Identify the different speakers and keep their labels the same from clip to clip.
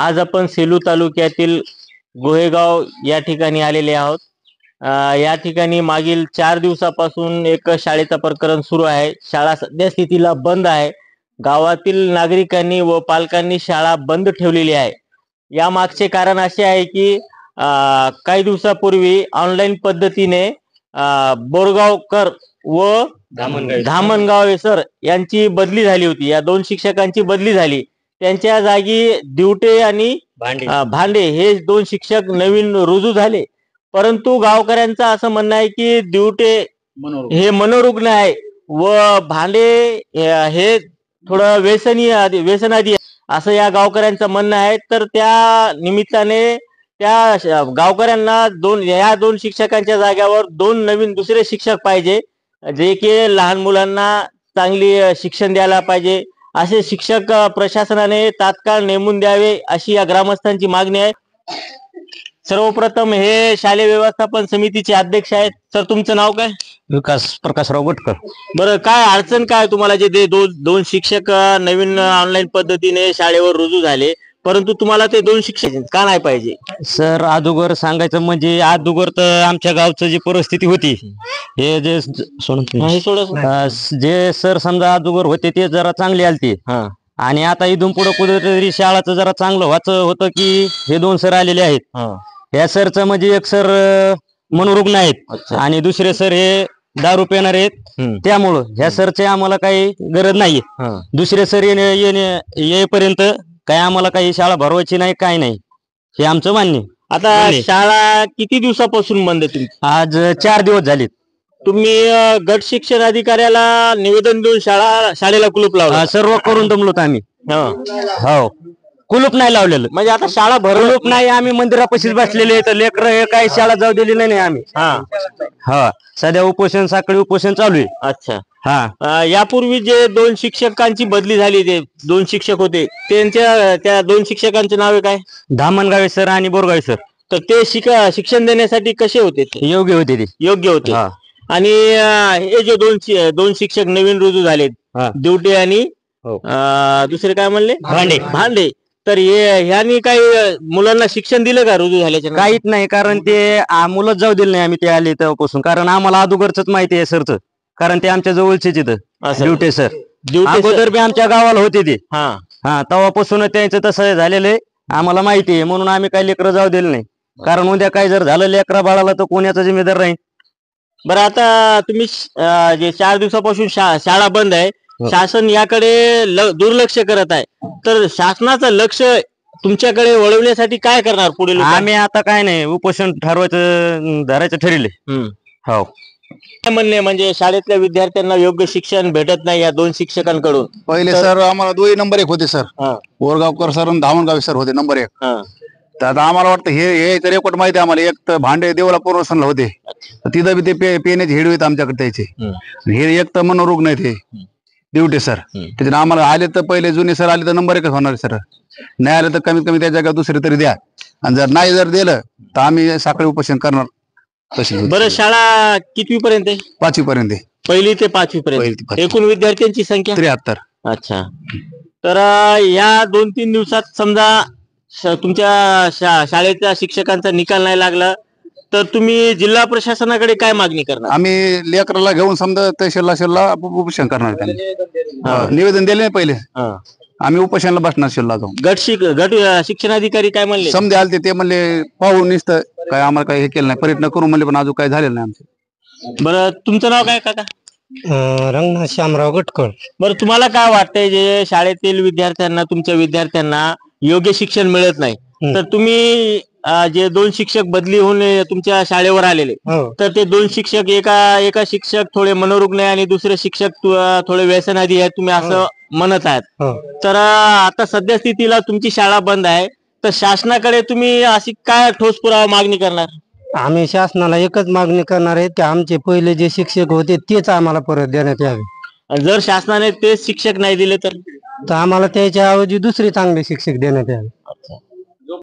Speaker 1: आज आपण सेलू तालुक्यातील गोहेगाव या ठिकाणी आलेले आहोत. या ठिकाणी मागील 4 दिवसापासून एक शाळेचा प्रकरण सुरू आहे. शाळा सध्या स्थितीला बंद आहे. गावातील नागरिकांनी व पालकांनी शाळा बंद ठेवलेली आहे. या मागचे कारण असे आहे की काही दिवसापूर्वी ऑनलाईन पद्धतीने बोरगावकर व धामणगावे सर यांची बदली झाली होती. या 2 शिक्षकांची बदली झाली. त्यांच्या जागी दिवटे आणि भांडे हे 2 शिक्षक नवीन रुजू झाले. परंतु गावकऱ्यांचं असं म्हणणं आहे की दिवटे हे मनोरुग्ण आहे व भांडे हे थोडं व्यसनादी आहे असं या गावकऱ्यांचं म्हणणं आहे. तर त्या निमित्ताने त्या गावकऱ्यांना या 2 शिक्षकांच्या जाग्यावर 2 नवीन दुसरे शिक्षक पाहिजे, जे की लहान मुलांना चांगली शिक्षण द्यायला पाहिजे. असे शिक्षक प्रशासनाने तात्काळ नेमून द्यावे अशी या ग्रामस्थांची मागणी आहे. सर्वप्रथम हे शालेय व्यवस्थापन समितीचे अध्यक्ष आहेत. सर, तुमचं नाव काय?
Speaker 2: विकास प्रकाशराव गटकर.
Speaker 1: बरं, काय अडचण काय तुम्हाला जे 2 शिक्षक नवीन ऑनलाईन पद्धतीने शाळेवर रुजू झाले, परंतु तुम्हाला ते 2 शिक्षक का नाही पाहिजे?
Speaker 2: सर, अगोदर सांगायचं म्हणजे अगोदर तर आमच्या गावचं जी परिस्थिती होती, हे जे जे सर समजा अगोदर होते ते जरा चांगले आलते. आणि आता इथून पुढे कुठेतरी शाळाचं जरा चांगलं व्हायचं होतं की हे 2 सर आलेले आहेत. या सरचं म्हणजे एक सर मनोरुग्ण आहेत आणि दुसरे सर हे दारू पिणारे आहेत. त्यामुळं ह्या सरचे आम्हाला काही गरज नाही. दुसरे सर येईपर्यंत काय आम्हाला काही शाळा भरवायची नाही, काय नाही, हे आमचं मान्य.
Speaker 1: आता शाळा किती दिवसापासून बंद आहे तुमची?
Speaker 2: आज 4 दिवस झालेत.
Speaker 1: तुम्ही गट शिक्षण अधिकाऱ्याला निवेदन देऊन शाळेला कुलूप लावला?
Speaker 2: सर्व करून दमलोत आम्ही. हो, कुलूप नाही लावलेलं.
Speaker 1: म्हणजे आता शाळा
Speaker 2: कुलूप नाही, आम्ही मंदिरापाशीच बसलेले तर लेकर हे काही शाळा जाऊ दिली नाही आम्ही. हा, सध्या उपोषण, साखळी उपोषण चालू आहे.
Speaker 1: अच्छा. यापूर्वी जे 2 शिक्षकांची बदली झाली, ते 2 शिक्षक होते, त्या 2 शिक्षकांचे नावे काय?
Speaker 2: धामणगावे सर आणि बोरगावे सर.
Speaker 1: तर ते शिक्षण देण्यासाठी कसे होते?
Speaker 2: योग्य होते ते.
Speaker 1: योग्य होते. आणि हे जे 2 शिक्षक नवीन रुजू झालेत, दिवटे आणि दुसरे काय म्हणले? भांडे. तर ह्यांनी काही मुलांना शिक्षण दिलं का रुजू झाल्याच्या?
Speaker 2: काहीच नाही, कारण ते मुलं जाऊ दिलं नाही आम्ही ते आले तेव्हापासून. कारण आम्हाला अगोदरच माहिती आहे सरचं, कारण ते आमच्या जवळचेच इथं दिवटे सर. अगोदर बी आमच्या गावाला होते ते. तेव्हापासून त्यांचं तसं झालेलं आहे, आम्हाला माहिती आहे. म्हणून आम्ही काही लेकरं जाऊ दिलं नाही, कारण उद्या काय जर झालं लेकरा बाळाला तर कोणाचा जिम्मेदार राहील.
Speaker 1: बरं, आता तुम्ही जे 4 दिवसापासून शाळा बंद आहे, शासन याकडे दुर्लक्ष करत आहे. तर शासनाचं लक्ष तुमच्याकडे वळवण्यासाठी काय करणार पुढे?
Speaker 2: आम्ही आता काय नाही, उपोषण धरायचं ठरले. हो.
Speaker 1: काय म्हणणे म्हणजे शाळेतल्या विद्यार्थ्यांना योग्य शिक्षण भेटत नाही या 2 शिक्षकांकडून?
Speaker 3: पहिले सर आम्हाला 2 नंबर 1 होते सर. बोरगावकर सर आणि धामणगावे सर होते नंबर 1. तर आता आम्हाला वाटतं हे तर रेकॉर्ड माहिती आहे आम्हाला. एक तर भांडे देवला पूर्वसनला होते, तिथं बी ते पिण्याची हेड आहेत आमच्याकडे त्याचे. हे एक तर मनोरुग्ण आहे ते दिवटे सर. त्याच्याने आम्हाला आले तर पहिले जुने सर आले तर नंबर 1 होणार सर. नाही आले तर कमीत कमी त्या जागा दुसरे तरी द्या. आणि जर दिलं तर आम्ही साखळी उपोषण करणार.
Speaker 1: बरं, शाळा कितवी पर्यंत आहे?
Speaker 3: 5वी पर्यंत.
Speaker 1: 1ली ते 5वी पर्यंत. एकूण विद्यार्थ्यांची संख्या
Speaker 3: 73.
Speaker 1: अच्छा. तर या 2-3 दिवसात समजा तुमच्या शाळेच्या शिक्षकांचा निकाल नाही लागला तर तुम्ही जिल्हा प्रशासनाकडे काय मागणी करणार?
Speaker 3: आम्ही लेकराला घेऊन समजा तहसीलला उपोषण करणार. त्यांनी निवेदन दिले पहिले, आम्ही उपोषणाला बसणार शिल्ला जाऊन.
Speaker 1: गट शिक्षणाधिकारी काय म्हणले?
Speaker 3: समजे आलते ते म्हणले पाहून निसतं काय आम्हाला काही हे केलं नाही, प्रयत्न करू म्हणले, पण अजून काही झालेलं नाही आमचं.
Speaker 1: बरं, तुमचं नाव काय काका?
Speaker 4: रंगनाथ श्यामराव गटकर.
Speaker 1: बरं, तुम्हाला काय वाटतंय जे शाळेतील विद्यार्थ्यांना, तुमच्या विद्यार्थ्यांना योग्य शिक्षण मिळत नाही, तर तुम्ही जे 2 शिक्षक बदली होऊन तुमच्या शाळेवर आलेले, तर ते 2 शिक्षक एका शिक्षक थोडे मनोरुग्ण आहे आणि दुसरे शिक्षक थोडे व्यसनादी आहेत, तुम्ही असं म्हणत आहात. तर आता सध्या स्थितीला तुमची शाळा बंद आहे, तर शासनाकडे तुम्ही अशी काय ठोस पुरावा मागणी करणार?
Speaker 4: आम्ही शासनाला एकच मागणी करणार आहे की आमचे पहिले जे शिक्षक होते तेच आम्हाला परत देण्यात यावे.
Speaker 1: जर शासनाने तेच शिक्षक नाही दिले तर
Speaker 4: आम्हाला त्याच्या ऐवजी दुसरे चांगले शिक्षक देण्यात यावे.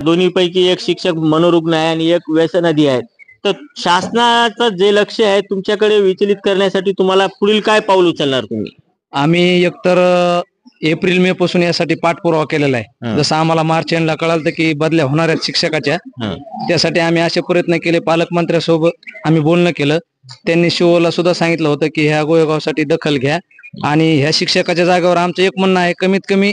Speaker 1: दोन्हीपैकी एक शिक्षक मनोरुग्ण आहे आणि एक व्यसनादी आहे, तर शासनाचं जे लक्ष आहे तुमच्याकडे विचलित करण्यासाठी तुम्हाला पुढील काय पाऊल उचलणार तुम्ही?
Speaker 5: आम्ही एकतर एप्रिल मे पासून यासाठी पाठपुरावा केलेला आहे. जसं आम्हाला मार्च एंडला कळालं की बदल्या होणार आहेत शिक्षकाच्या, त्यासाठी आम्ही असे प्रयत्न केले. पालकमंत्र्यासोबत आम्ही बोलणं केलं. त्यांनी शिवला सुद्धा सांगितलं होतं की ह्या गोळेगावसाठी दखल घ्या आणि ह्या शिक्षकाच्या जागेवर आमचं एक म्हणणं आहे, कमीत कमी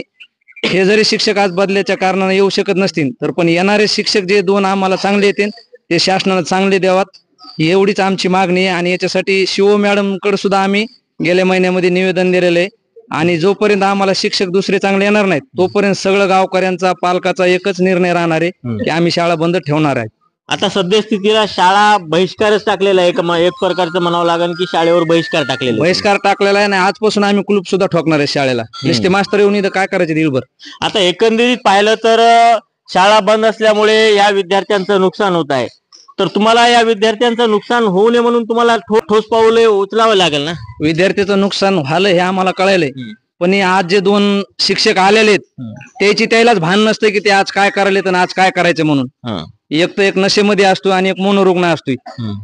Speaker 5: हे जरी शिक्षक आज बदल्याच्या कारणाने येऊ शकत नसतील तर पण येणारे शिक्षक जे 2 आम्हाला चांगले येतील ते शासनाला चांगले द्यावात एवढीच आमची मागणी आहे. आणि याच्यासाठी शिव मॅडम कडे सुद्धा आम्ही गेल्या महिन्यामध्ये निवेदन दिलेलं आहे. आणि जोपर्यंत आम्हाला शिक्षक दुसरे चांगले येणार नाहीत तोपर्यंत सगळं गावकऱ्यांचा पालकाचा एकच निर्णय राहणार आहे की आम्ही शाळा बंद ठेवणार आहे.
Speaker 1: आता सद्यस्थितीला शाळा बहिष्कारच टाकलेला आहे का, एक प्रकारचं म्हणावं लागेल की शाळेवर बहिष्कार टाकलेला आहे?
Speaker 5: बहिष्कार टाकलेला आहे आणि आजपासून आम्ही कुलूप सुद्धा ठोकणार आहे शाळेला. नुसते मास्तर येऊन इथं काय करायचे दिवसभर.
Speaker 1: आता एकंदरीत पाहिलं तर शाळा बंद असल्यामुळे या विद्यार्थ्यांचं नुकसान होत आहे. तर तुम्हाला या विद्यार्थ्यांचं नुकसान होऊ नये म्हणून तुम्हाला ठोस पाऊले उचलावं लागेल ना.
Speaker 5: विद्यार्थ्याचं नुकसान झालं हे आम्हाला कळायलंय, पण आज जे 2 शिक्षक आलेले आहेत त्याची त्यालाच भान नसतं की ते आज काय करायले आणि आज काय करायचं म्हणून. एक तर एक नशेमध्ये असतो आणि एक मनोरुग्ण असतोय.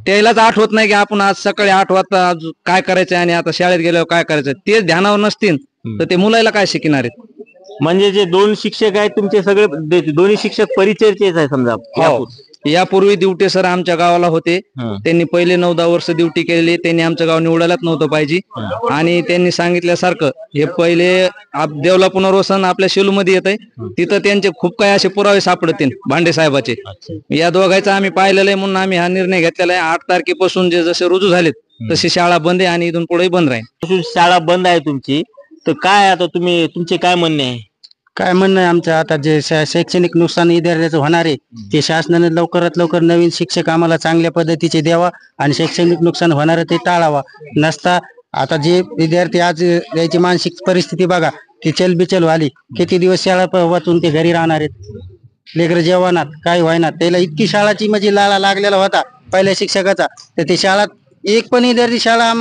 Speaker 5: त्यालाच आठवत नाही की आपण आज सकाळी 8 वाजता काय करायचंय आणि आता शाळेत गेल्यावर काय करायचं ते ध्यानावर नसतील तर ते मुलाला काय शिकणार आहेत.
Speaker 1: म्हणजे जे 2 शिक्षक आहेत तुमचे सगळे दोन्ही शिक्षक परिचयचेच आहे समजा.
Speaker 5: यापूर्वी दिवटे सर आमच्या गावाला होते. त्यांनी पहिले 9-10 वर्ष ड्युटी केलेली. त्यांनी आमचं गाव निवडायलाच नव्हतं पाहिजे आणि त्यांनी सांगितल्यासारखं हे पहिले देवला पुनर्वसन आपल्या शेलूमध्ये येत आहे तिथं त्यांचे खूप काही असे पुरावे सापडतील भांडे साहेबाचे. या दोघांचं आम्ही पाहिलेलं आहे म्हणून आम्ही हा निर्णय घेतलेला आहे. 8 तारखेपासून जे जसे रुजू झालेत तशी शाळा बंद आहे आणि इथून पुढे बंद राहील.
Speaker 1: शाळा बंद आहे तुमची, तर काय आता तुमचे काय म्हणणे आहे?
Speaker 4: काय म्हणणं आहे आमचं, आता जे शैक्षणिक नुकसान विद्यार्थ्याचं होणार आहे ते शासनाने लवकरात लवकर नवीन शिक्षक आम्हाला चांगल्या पद्धतीचे द्यावा आणि शैक्षणिक नुकसान होणार ते टाळावा. नसता आता जे विद्यार्थी आज याची मानसिक परिस्थिती बघा ती चलबिचल व्हाली. किती दिवस शाळा वाचून ते घरी राहणार आहेत. लेकर जेवणात काय व्हायना त्याला इतकी शाळाची म्हणजे लाळा लागलेला होता पहिल्या शिक्षकाचा. तर ते शाळात एक पण विद्यार्थी शाळा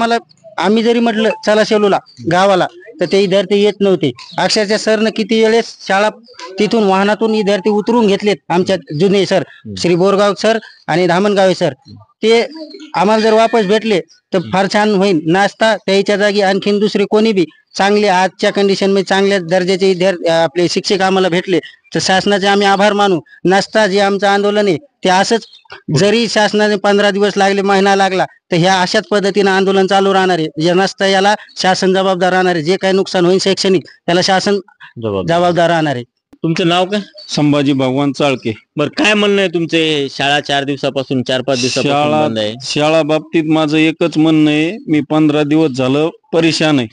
Speaker 4: आम्ही जरी म्हटलं चला शेलूला गावाला तर ते विद्यार्थी येत नव्हते. अक्षरशः सरनं किती वेळेस शाळा तिथून वाहनातून विद्यार्थी उतरून घेतलेत. आमच्या जुने सर श्री बोरगाव सर आणि धामणगावे सर ते आम्हाला जर वापस भेटले तर फार छान होईल. नाचता त्याच्या जागी आणखीन दुसरे कोणी बी चांगले आजच्या कंडिशन मध्ये चांगल्या दर्जाचे विद्यार्थी आपले शिक्षक आम्हाला भेटले तर शासनाचे आम्ही आभार मानू. नसता जे आमचं आंदोलन आहे ते असंच जरी शासनाने 15 दिवस लागले महिना लागला तर ह्या अशाच पद्धतीने आंदोलन चालू राहणार आहे. नसता याला शासन जबाबदार राहणार आहे. जे काही नुकसान होईल शैक्षणिक त्याला शासन जबाबदार राहणार आहे.
Speaker 1: तुमचं नाव काय?
Speaker 6: संभाजी भगवान चाळके.
Speaker 1: बरं, काय म्हणणं आहे तुमचे? शाळा 4 दिवसापासून 4-5 दिवसापासून बंद आहे.
Speaker 6: शाळा बाबतीत माझं एकच म्हणणं आहे, मी 15 दिवस झालं परेशान आहे.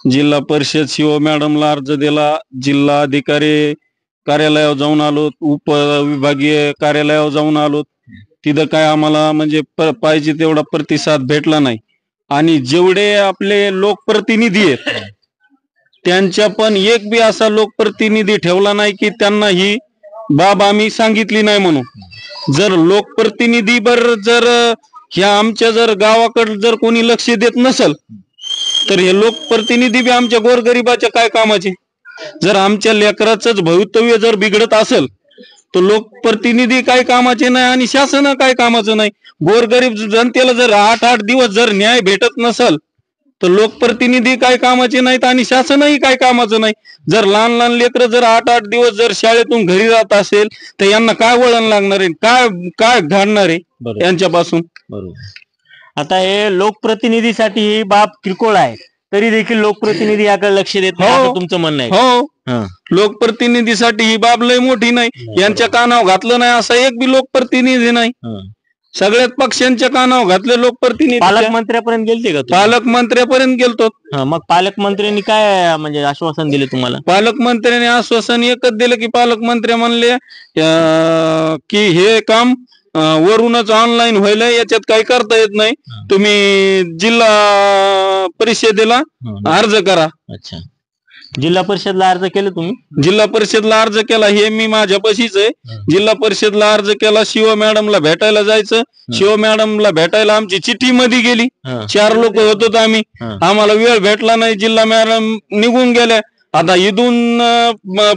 Speaker 6: जिल्हा परिषद शिव मॅडमला अर्ज दिला, जिल्हा अधिकारी कार्यालयावर जाऊन आलो, उपविभागीय कार्यालयावर जाऊन आलो. तिथं काय आम्हाला म्हणजे पाहिजे तेवढा प्रतिसाद भेटला नाही. आणि जेवढे आपले लोकप्रतिनिधी आहेत त्यांच्या पण एक बी असा लोकप्रतिनिधी ठेवला नाही की त्यांना ही बाब आम्ही सांगितली नाही म्हणून. जर लोकप्रतिनिधी जर ह्या आमच्या जर गावाकडे जर कोणी लक्ष देत नसल तर हे लोकप्रतिनिधी बी आमच्या गोरगरिबाच्या काय कामाचे. जर आमच्या लेकराचंच भवितव्य जर बिघडत असेल तर लोकप्रतिनिधी काय कामाचे नाही आणि शासन काय कामाचं नाही. गोरगरीब जनतेला जर 8-8 दिवस जर न्याय भेटत नसल तर लोकप्रतिनिधी काय कामाचे नाहीत आणि शासनही काय कामाचं नाही. जर लहान लहान लेकरं जर 8-8 दिवस जर शाळेतून घरी जात असेल तर यांना काय वळण लागणार आहे, काय घडणार आहे यांच्यापासून.
Speaker 1: बरोबर. आता हे लोकप्रतिनिधीसाठी ही बाब किरकोळ आहे तरी देखील लोकप्रतिनिधी याकडे लक्ष देत नाही असं तुमचं म्हणणं आहे?
Speaker 6: हो, लोकप्रतिनिधीसाठी ही बाब लय मोठी नाही. यांच्या कानावर घातलं नाही असा एक बी लोकप्रतिनिधी नाही. सगळ्याच पक्षांच्या कानावर घातले लोकप्रतिनिधी.
Speaker 1: पालकमंत्र्यापर्यंत गेलते का?
Speaker 6: पालकमंत्र्यापर्यंत गेलतो.
Speaker 1: मग पालकमंत्र्यांनी काय म्हणजे आश्वासन दिले तुम्हाला?
Speaker 6: पालकमंत्र्यांनी आश्वासन एकच दिलं की पालकमंत्री म्हणले की हे काम वरूनच ऑनलाईन व्हायला, याच्यात काही करता येत नाही, तुम्ही जिल्हा परिषदेला अर्ज करा.
Speaker 1: अच्छा, जिल्हा परिषदला अर्ज केलं तुम्ही?
Speaker 6: जिल्हा परिषदला अर्ज केला, हे मी माझ्यापाशीच आहे. जिल्हा परिषदला अर्ज केला, शिव मॅडमला भेटायला जायचं. शिव मॅडमला भेटायला आमची चिठ्ठी मध्ये गेली. 4 लोक होतो आम्ही, आम्हाला वेळ भेटला नाही. जिल्हा मॅडम निघून गेल्या. आता इथून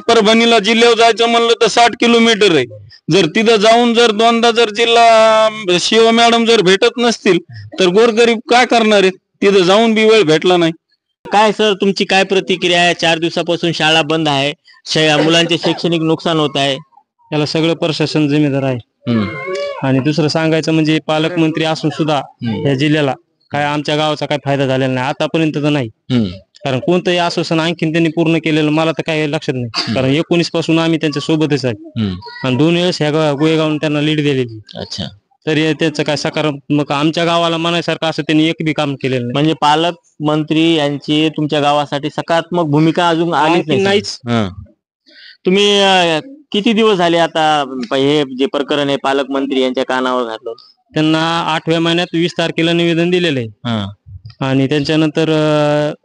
Speaker 6: परभणीला जिल्ह्यावर जायचं म्हणलं तर 60 किलोमीटर आहे. जर तिथं जाऊन जर 2दा जर जिल्हा शिव मॅडम जर भेटत नसतील तर गोरगरीब काय करणार आहेत? तिथं जाऊन बी वेळ भेटला नाही.
Speaker 1: काय सर तुमची काय प्रतिक्रिया आहे? 4 दिवसापासून शाळा बंद आहे, मुलांचे शैक्षणिक नुकसान होत आहे.
Speaker 5: याला सगळं प्रशासन जिम्मेदार आहे. आणि दुसरं सांगायचं म्हणजे पालकमंत्री असून सुद्धा या जिल्ह्याला काय आमच्या गावाचा काय फायदा झालेला नाही आतापर्यंत तर नाही. कारण कोणतंही आश्वासन आणखीन त्यांनी पूर्ण केलेलं मला तर काही लक्षात नाही. कारण 19 पासून आम्ही त्यांच्या सोबतच आहे आणि 2 वेळेस ह्या गोळेगावून त्यांना लीड दिलेली.
Speaker 1: अच्छा.
Speaker 5: तरी त्याचं काय सकारात्मक आमच्या गावाला म्हणायसारखं असं त्यांनी एक बी काम केलेलं नाही.
Speaker 1: म्हणजे पालकमंत्री यांची तुमच्या गावासाठी सकारात्मक भूमिका अजून आली
Speaker 5: नाहीच.
Speaker 1: तुम्ही किती दिवस झाले आता हे जे प्रकरण आहे पालकमंत्री यांच्या कानावर घातलं?
Speaker 5: त्यांना 8व्या महिन्यात 20 तारखेला निवेदन दिलेलं आहे आणि त्यांच्यानंतर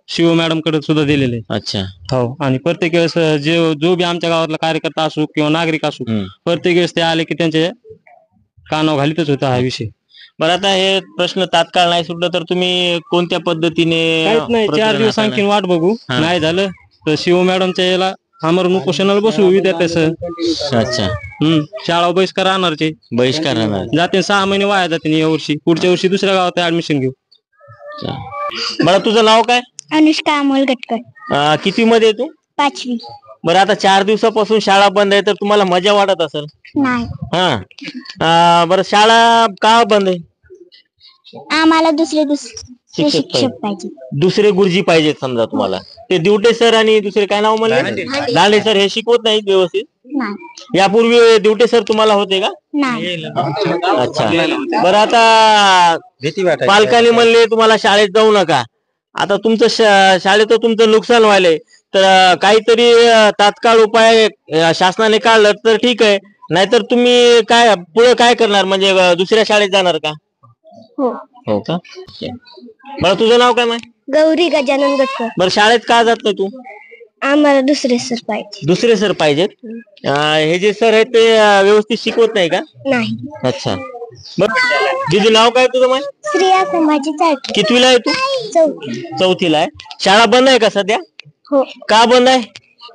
Speaker 5: शिव मॅडम कडे सुद्धा दिलेले.
Speaker 1: अच्छा.
Speaker 5: हो. आणि प्रत्येक वेळेस जो बी आमच्या गावातला कार्यकर्ता असो किंवा नागरिक असो प्रत्येक वेळेस ते आले की त्यांच्या कानावर घालीतच होता हा विषय.
Speaker 1: बरं आता हे प्रश्न तात्काळ नाही सुटलं तर तुम्ही कोणत्या पद्धतीने?
Speaker 5: काहीच नाही, 4 दिवस आणखीन वाट बघू. नाही झालं तर शिव मॅडमच्या याला आमरण उपोषणाला बसू विद्यार्थ्यासह.
Speaker 1: अच्छा.
Speaker 5: शाळा बहिष्कार राहणारचे.
Speaker 1: बहिष्कार राहणार
Speaker 5: जाते 6 महिने वाया जाते या वर्षी. पुढच्या वर्षी दुसऱ्या गावात ऍडमिशन घेऊ.
Speaker 1: बरं तुझं नाव काय?
Speaker 7: अनुष्का अमोल गटकर.
Speaker 1: किती मध्ये तू?
Speaker 7: 5वी.
Speaker 1: बरं आता 4 दिवसापासून शाळा बंद आहे तर तुम्हाला मजा वाटत असेल?
Speaker 7: नाही.
Speaker 1: बरं शाळा का बंद आहे?
Speaker 7: आम्हाला दुसरे
Speaker 1: शिक्षक
Speaker 7: शिक्षक पाहिजे.
Speaker 1: दुसरे गुरुजी पाहिजेत समजा तुम्हाला. ते दिवटे सर आणि दुसरे काय नाव म्हणले? दांडे सर हे शिकवत नाहीत व्यवस्थित?
Speaker 7: नाही.
Speaker 1: यापूर्वी दिवटे सर तुम्हाला होते का?
Speaker 7: नाही.
Speaker 1: अच्छा. बरं आता पालकांनी म्हणले तुम्हाला शाळेत जाऊ नका. आता तुमचं शाळेत तुमचं नुकसान व्हायलंय तर काहीतरी तात्काळ उपाय शासनाने काढलं तर ठीक आहे, नाहीतर तुम्ही काय पुढे काय करणार? म्हणजे दुसऱ्या शाळेत जाणार का? हो का? बरं तुझं नाव काय?
Speaker 7: गौरी गजानन गटकर.
Speaker 1: बरं शाळेत का जात नाही तू?
Speaker 7: आम्हाला दुसरे सर पाहिजे.
Speaker 1: दुसरे सर पाहिजेत? हे जे सर आहेत ते व्यवस्थित शिकवत नाही का?
Speaker 7: नाही.
Speaker 1: अच्छा. बरं दीदी नाव काय तुझं?
Speaker 7: श्रेया संभाजी चाळके.
Speaker 1: कितवीला आहे तू?
Speaker 7: 4वी.
Speaker 1: 4थीला आहे. शाळा बंद आहे का सध्या?
Speaker 7: हो.
Speaker 1: का बंद आहे?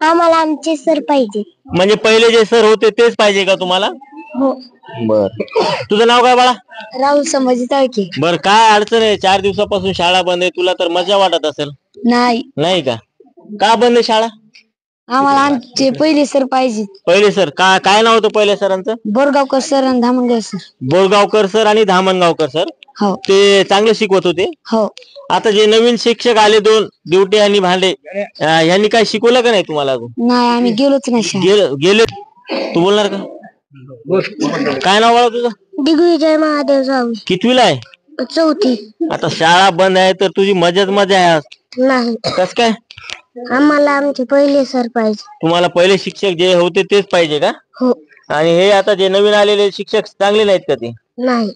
Speaker 7: आम्हाला आमचे सर पाहिजे.
Speaker 1: म्हणजे पहिले जे सर होते तेच पाहिजे का तुम्हाला?
Speaker 7: हो.
Speaker 1: बर. तुझं नाव काय बाळा?
Speaker 7: राहुल संभाजी चाळके.
Speaker 1: बर काय अडचण आहे? 4 दिवसापासून शाळा बंद आहे, तुला तर मजा वाटत असेल?
Speaker 7: नाही.
Speaker 1: नाही का बंद आहे शाळा?
Speaker 7: आम्हाला आमचे पहिले सर पाहिजे.
Speaker 1: पहिले सर काय नाव होतं पहिल्या सरांचं?
Speaker 7: बोरगावकर सर आणि धामणगाव सर.
Speaker 1: बोरगावकर सर आणि धामणगावकर सर.
Speaker 7: हो.
Speaker 1: ते चांगले शिकवत होते.
Speaker 7: हो.
Speaker 1: आता जे नवीन शिक्षक आले 2 दिवटे आणि भांडे यांनी काय शिकवलं का नाही तुम्हाला अजून?
Speaker 7: नाही, आम्ही गेलोच नाही.
Speaker 1: गेले. तू बोलणार का? काय नाव बाळा तुझं?
Speaker 7: दिग्विजय महादेव जाऊ.
Speaker 1: कितवीला आहे?
Speaker 7: 4थी.
Speaker 1: आता शाळा बंद आहे तर तुझी मजाच मजा आहे.
Speaker 7: नाही.
Speaker 1: कस काय?
Speaker 7: आम्हाला आमचे पहिले सर पाहिजे.
Speaker 1: तुम्हाला पहिले शिक्षक जे होते तेच पाहिजे का?
Speaker 7: हो.
Speaker 1: आणि हे आता जे नवीन आलेले शिक्षक चांगले नाहीत का ते?
Speaker 7: नाही.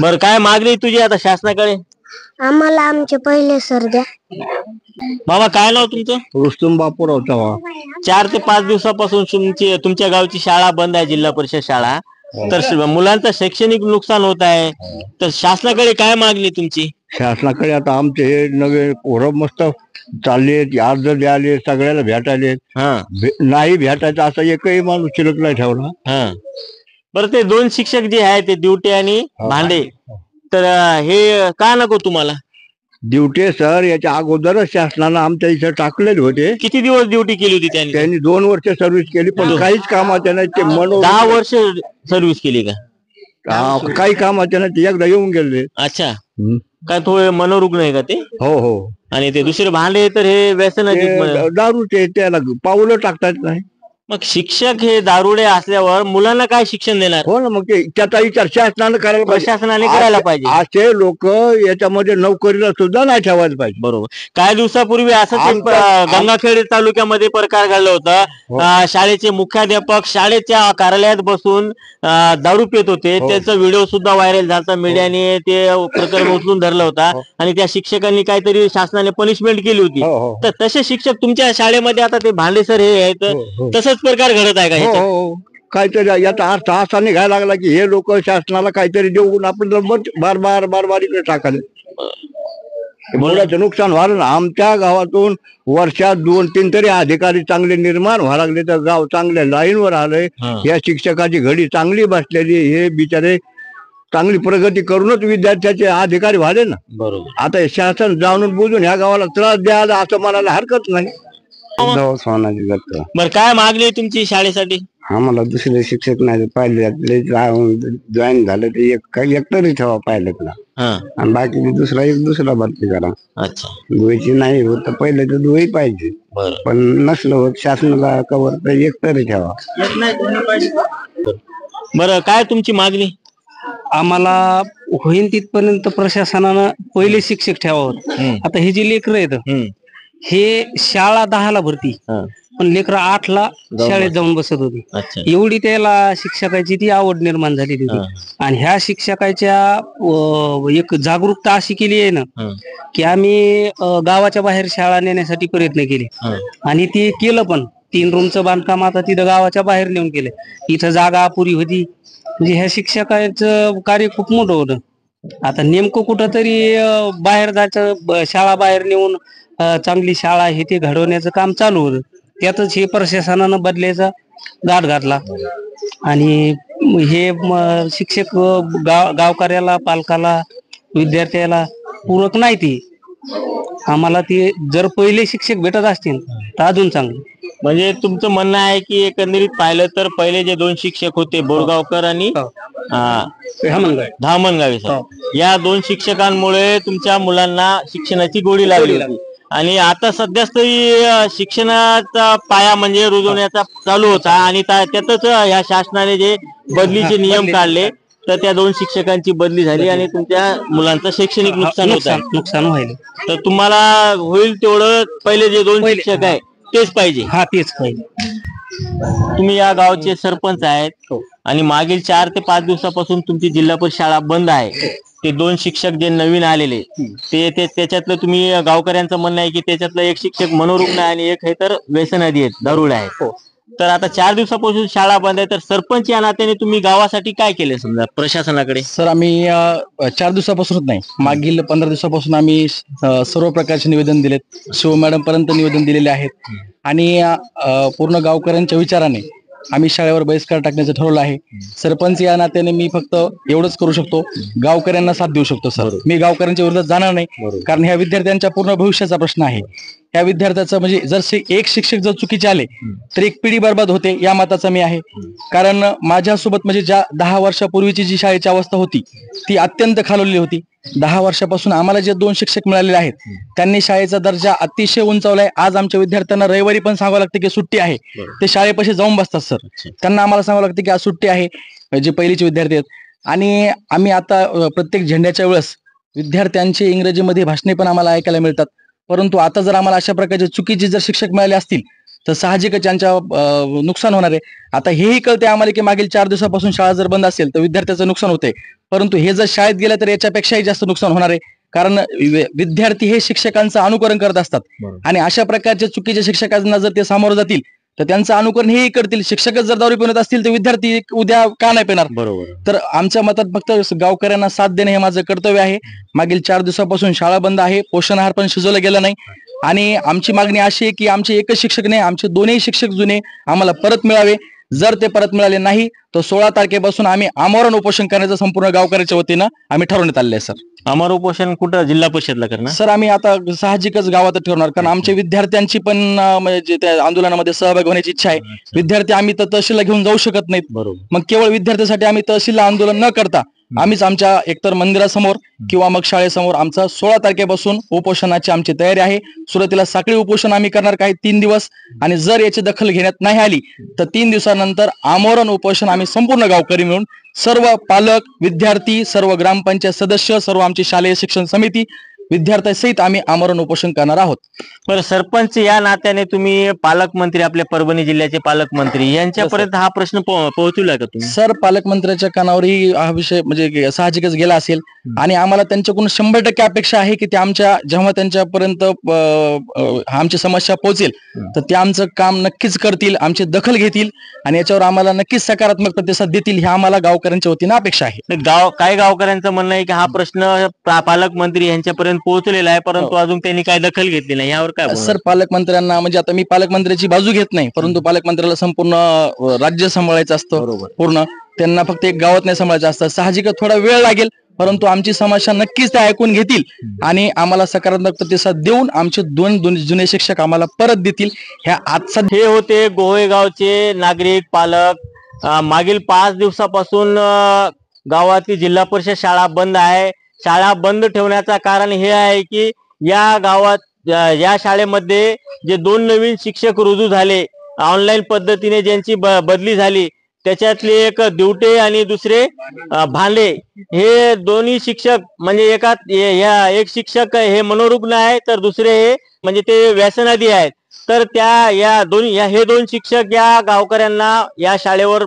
Speaker 1: बरं काय मागणी तुझी आता शासनाकडे?
Speaker 7: आम्हाला आमचे पहिले सर द्या.
Speaker 1: बाबा काय नाव तुमचं?
Speaker 3: रुस्तुम बापूराव चव्हाण.
Speaker 1: 4 ते 5 दिवसापासून तुमच्या गावची शाळा बंद आहे, जिल्हा परिषद शाळा. तर मुलांचं शैक्षणिक नुकसान होत आहे, तर शासनाकडे काय मागणी तुमची?
Speaker 3: शासनाकडे आता आमचे हे नवे पोरं मस्त चालले, अर्ज द्याले, सगळ्याला भेटायले. नाही भेटायचं असं एकही माणूस शिल्लक नाही ठेवला.
Speaker 1: बरं ते 2 शिक्षक जे आहेत ते दिवटे आणि भांडे, तर हे का नको तुम्हाला?
Speaker 3: ड्युटी सर याच्या अगोदरच शासनानं आमच्या इथे टाकलेले होते.
Speaker 1: किती दिवस ड्युटी केली होती
Speaker 3: त्यांनी 2 वर्ष सर्व्हिस केली, पण काहीच कामाच्या नाही. ते
Speaker 1: 10 वर्ष सर्व्हिस केली का?
Speaker 3: काही कामाच्या नाही, ते एकदा येऊन गेले.
Speaker 1: अच्छा. काय थोडे मनोरुग्ण आहे का ते?
Speaker 3: हो हो.
Speaker 1: आणि ते दुसरे भांडे तर हे व्यसनाचे
Speaker 3: दारूचे, त्याला पावलं टाकतात नाही.
Speaker 1: मग शिक्षक हे दारुडे असल्यावर मुलांना काय शिक्षण देणार?
Speaker 3: हो ना, मग ते त्याचा विचार शासनानं करायला पाहिजे.
Speaker 1: प्रशासनाने करायला पाहिजे.
Speaker 3: असे लोक याच्यामध्ये नोकरीला सुद्धा नाही ठेवायला पाहिजे.
Speaker 1: बरोबर. काही दिवसापूर्वी असंच गंगाखेड तालुक्यामध्ये प्रकार घडला होता. शाळेचे मुख्याध्यापक शाळेच्या कार्यालयात बसून दारू पित होते. त्याचा व्हिडिओ सुद्धा व्हायरल झाला. मीडियाने ते प्रकरण उचलून धरलं होता आणि त्या शिक्षकांनी काहीतरी शासनाने पनिशमेंट केली होती. तर तसे शिक्षक तुमच्या शाळेमध्ये आता ते भांडे सर हे आहेत, तसंच प्रकार घडत आहे का?
Speaker 3: काहीतरी याचा अर्थ असा निघायला लागला की हे लोक शासनाला काहीतरी देऊन आपण बार इकडे टाकाले. मुलाचं नुकसान व्हायला ना. आमच्या गावातून वर्षात 2-3 तरी अधिकारी चांगले निर्माण व्हायला लागले, तर गाव चांगल्या लाईनवर आलंय. या शिक्षकाची घडी चांगली बसलेली. हे बिचारे
Speaker 8: चांगली प्रगती करूनच विद्यार्थ्याचे अधिकारी व्हाले ना.
Speaker 1: बरोबर.
Speaker 8: आता हे शासन जाणून बुजून ह्या गावाला त्रास द्यायला असं म्हणायला हरकत नाही.
Speaker 9: सोनाजी दत्त.
Speaker 1: बरं, काय मागणी आहे तुमची शाळेसाठी?
Speaker 9: आम्हाला दुसरे शिक्षक नाही पाहिले जॉईन झालं ते एक तरी ठेवा पायलटला आणि बाकी दुसरा भरती करा.
Speaker 1: अच्छा.
Speaker 9: दुईची नाही होत तर पहिले तर दुई पाहिजे, पण नसलं होत शासनाला कवर तर एक तरी ठेवा.
Speaker 1: बरं, काय तुमची मागणी?
Speaker 4: आम्हाला होईन तिथपर्यंत प्रशासनानं पहिले शिक्षक ठेवावं. आता हे जे लेकरं आहेत हे शाळा 10ला भरती, पण लेकर 8ला शाळेत जाऊन बसत होती. एवढी त्याला शिक्षकाची ती आवड निर्माण झालेली होती. आणि ह्या शिक्षकाच्या एक जागरूकता अशी केली आहे ना की आम्ही गावाच्या बाहेर शाळा नेण्यासाठी प्रयत्न केले आणि ते केलं. पण 3 रूमचं बांधकाम आता तिथं गावाच्या बाहेर नेऊन केलं. इथं जागा अपुरी होती. म्हणजे ह्या शिक्षकाचं कार्य खूप मोठं होतं. आता नेमकं कुठं तरी बाहेर जायचं, शाळा बाहेर नेऊन चांगली शाळा हे ते घडवण्याचं काम चालू होतं. त्यातच हे प्रशासनानं बदलायचा गाठ घातला आणि हे शिक्षक गावकऱ्याला, पालकाला, विद्यार्थ्याला पूरक नाही. ती आम्हाला ते जर पहिले शिक्षक भेटत असतील तर अजून चांगलं.
Speaker 1: म्हणजे तुमचं म्हणणं आहे की एकंदरीत पाहिलं तर पहिले जे 2 शिक्षक होते, बोरगावकर आणि धामणगावे सर, या 2 शिक्षकांमुळे तुमच्या मुलांना शिक्षणाची गोडी लागली होती. आणि आता सध्याच तरी शिक्षणाचा पाया म्हणजे रुजवण्याचा चालू होता आणि त्यातच ह्या शासनाने जे बदलीचे नियम काढले तर त्या 2 शिक्षकांची बदली झाली आणि तुमच्या मुलांचं शैक्षणिक नुकसान
Speaker 4: व्हायला.
Speaker 1: तर तुम्हाला होईल तेवढं पहिले जे 2 शिक्षक आहे तेच पाहिजे.
Speaker 4: तेच पाहिजे.
Speaker 1: तुम्ही या गावचे सरपंच आहेत आणि मागील 4 ते 5 दिवसापासून तुमची जिल्हा परिषद शाळा बंद आहे. ते 2 शिक्षक जे नवीन आलेले ते त्याच्यातलं तुम्ही गावकऱ्यांचं म्हणणं आहे की त्याच्यातलं एक शिक्षक मनोरुग्ण आहे आणि एक आहे तर व्यसनाधी आहेत, दारुडे आहेत. तर आता 4 दिवसापासून शाळा बंद आहे, तर सरपंच या नात्याने तुम्ही गावासाठी काय केले समजा प्रशासनाकडे?
Speaker 5: सर, आम्ही 4 दिवसापासूनच नाही, मागील 15 दिवसापासून आम्ही सर्व प्रकारचे निवेदन दिलेत. शिव मॅडम पर्यंत निवेदन दिलेले आहेत आणि पूर्ण गावकऱ्यांच्या विचाराने आम्ही शाळेवर बहिष्कार टाकण्याचं ठरवलं आहे. सरपंच या नात्याने मी फक्त एवढंच करू शकतो, गावकऱ्यांना साथ देऊ शकतो. सर, मी गावकऱ्यांच्या विरोधात जाणार नाही, कारण ह्या विद्यार्थ्यांच्या पूर्ण भविष्याचा प्रश्न आहे. ह्या विद्यार्थ्याचं म्हणजे जर एक शिक्षक जर चुकीचे आले तर एक पिढी बर्बाद होते, या मताचा मी आहे. कारण माझ्यासोबत म्हणजे ज्या 10 वर्षापूर्वीची जी शाळेची अवस्था होती ती अत्यंत खालवलेली होती. 10 वर्षापासून आम्हाला जे 2 शिक्षक मिळालेले आहेत त्यांनी शाळेचा दर्जा अतिशय उंचावलाय. आज आमच्या विद्यार्थ्यांना रविवारी पण सांगावं लागतं की सुट्टी आहे, ते शाळेपाशी जाऊन बसतात. सर, त्यांना आम्हाला सांगावं लागतं की आज सुट्टी आहे, जे पहिलीचे विद्यार्थी आहेत. आणि आम्ही आता प्रत्येक झेंड्याच्या वेळेस विद्यार्थ्यांचे इंग्रजीमध्ये भाषणे पण आम्हाला ऐकायला मिळतात. परंतु आता जर आम्हाला अशा प्रकारचे चुकीचे जर शिक्षक मिळाले असतील तर साहजिकच त्यांच्या नुकसान होणार आहे. आता हेही कळते आम्हाला की मागील 4 दिवसापासून शाळा जर बंद असेल तर विद्यार्थ्याचं नुकसान होते, परंतु हे जर शाळेत गेलं तर याच्यापेक्षाही जास्त नुकसान होणार आहे. कारण विद्यार्थी हे शिक्षकांचं अनुकरण करत असतात आणि अशा प्रकारच्या चुकीच्या शिक्षकांना जर ते सामोरं जातील तर त्यांचं अनुकरण हेही करतील. शिक्षकच जर दारू पिणत असतील तर विद्यार्थी उद्या का नाही पिणार? बरोबर. तर आमच्या मतात फक्त गावकऱ्यांना साथ देणे हे माझं कर्तव्य आहे. मागील 4 दिवसापासून शाळा बंद आहे, पोषण आहार पण शिजवला गेला नाही आणि आमची मागणी अशी आहे की आमचे एकच शिक्षक नाही, आमचे 2ही शिक्षक जुने आम्हाला परत मिळावे. जर ते परत मिळाले नाही तर 16 तारखेपासून आम्ही आमरण उपोषण करण्याचं संपूर्ण गावकऱ्याच्या वतीनं आम्ही ठरवण्यात आलेलं आहे. सर,
Speaker 1: आमरण उपोषण कुठं जिल्हा परिषदला करणार?
Speaker 5: सर, आम्ही आता साहजिकच गावातच ठेवणार, कारण आमच्या विद्यार्थ्यांची पण म्हणजे त्या आंदोलनामध्ये सहभाग होण्याची इच्छा आहे. विद्यार्थी आम्ही तर तहसीलला घेऊन जाऊ शकत नाहीत. बरोबर. मग केवळ विद्यार्थ्यासाठी आम्ही तहसीलला आंदोलन न करता आम्हीच आमच्या एकतर मंदिरासमोर किंवा मग शाळेसमोर आमचा 16 तारखेपासून उपोषणाची आमची तयारी आहे. सुरुवातीला साखळी उपोषण आम्ही करणार काही 3 दिवस आणि जर याची दखल घेण्यात नाही आली तर 3 दिवसानंतर आमरण उपोषण आम्ही संपूर्ण गावकरी मिळून सर्व पालक, विद्यार्थी, सर्व ग्रामपंचायत सदस्य, सर्व आमची शालेय शिक्षण समिती विद्यार्थ्यांसहित आम्ही आमरण उपोषण करणार आहोत.
Speaker 1: बरं, सरपंच या नात्याने तुम्ही पालकमंत्री, आपल्या परभणी जिल्ह्याचे पालकमंत्री यांच्यापर्यंत हा प्रश्न पोहोचवला का तुम्ही?
Speaker 5: सर, पालकमंत्र्याच्या कानावरही हा विषय म्हणजे साहजिकच गेला असेल आणि आम्हाला त्यांच्याकडून 100% अपेक्षा आहे की ते जेव्हा त्यांच्यापर्यंत आमची समस्या पोहोचेल तर ते आमचं काम नक्कीच करतील, आमची दखल घेतील आणि याच्यावर आम्हाला नक्कीच सकारात्मक प्रतिसाद देतील, ही आम्हाला गावकऱ्यांच्या वतीनं अपेक्षा आहे.
Speaker 1: काही गावकऱ्यांचं म्हणणं आहे की हा प्रश्न पालकमंत्री यांच्यापर्यंत पर्यंत पोहोचलेला आहे, परंतु अजून त्यांनी काय दखल घेतली नाही. यावर काय बोलणार?
Speaker 5: सर, पालकमंत्र्यांना म्हणजे आता मी पालकमंत्र्याची बाजू घेत नाही, परंतु पालकमंत्र्याला संपूर्ण राज्य सांभाळायचं असतं. पूर्ण त्यांना फक्त एक गावात नाही सांभाळायचं असतं. साहजिकच थोडा वेळ लागेल, परंतु आमची समस्या नक्कीच ते ऐकून घेतील आणि आम्हाला सकारात्मक प्रतिसाद देऊन आमचे दोन जुने शिक्षक आम्हाला परत देतील. ह्या आजचा
Speaker 1: हे होते गोहेगावचे नागरिक पालक. मागील 5 दिवसापासून गावातील जिल्हा परिषद शाळा बंद आहे. शाळा बंद ठेवण्याचं कारण हे आहे की या गावात या शाळेमध्ये जे 2 नवीन शिक्षक रुजू झाले, ऑनलाईन पद्धतीने ज्यांची बदली झाली, त्याच्यातले एक दिवटे आणि दुसरे भांडे, हे दोन्ही शिक्षक म्हणजे एक शिक्षक हे मनोरुग्ण आहे, तर दुसरे हे म्हणजे ते व्यसनाधी आहेत. तर हे दोन शिक्षक या गावकऱ्यांना या शाळेवर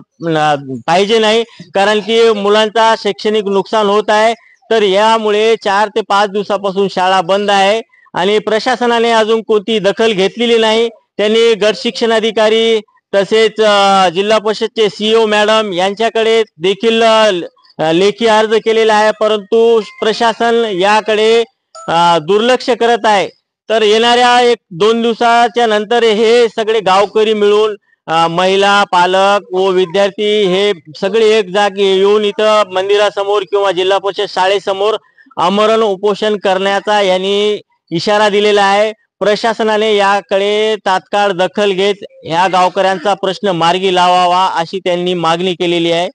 Speaker 1: पाहिजे नाही, कारण की मुलांचा शैक्षणिक नुकसान होत आहे. तर यामुळे 4 ते 5 दिवसापासून शाळा बंद आहे आणि प्रशासनाने अजून कोणती दखल घेतलेली नाही. त्यांनी गट शिक्षणाधिकारी तसेच जिल्हा परिषदचे CEO मॅडम यांच्याकडे देखील लेखी अर्ज केलेला आहे, परंतु प्रशासन याकडे दुर्लक्ष करत आहे. तर येणाऱ्या 1-2 दिवसाच्या नंतर हे सगळे गावकरी मिळून महिला, पालक व विद्यार्थी हे सगळे एक जागी येऊन इथं मंदिरासमोर किंवा जिल्हा परिषद शाळेसमोर आमरण उपोषण करण्याचा यांनी इशारा दिलेला आहे. प्रशासनाने याकडे तात्काळ दखल घेत ह्या गावकऱ्यांचा प्रश्न मार्गी लावावा अशी त्यांनी मागणी केलेली आहे.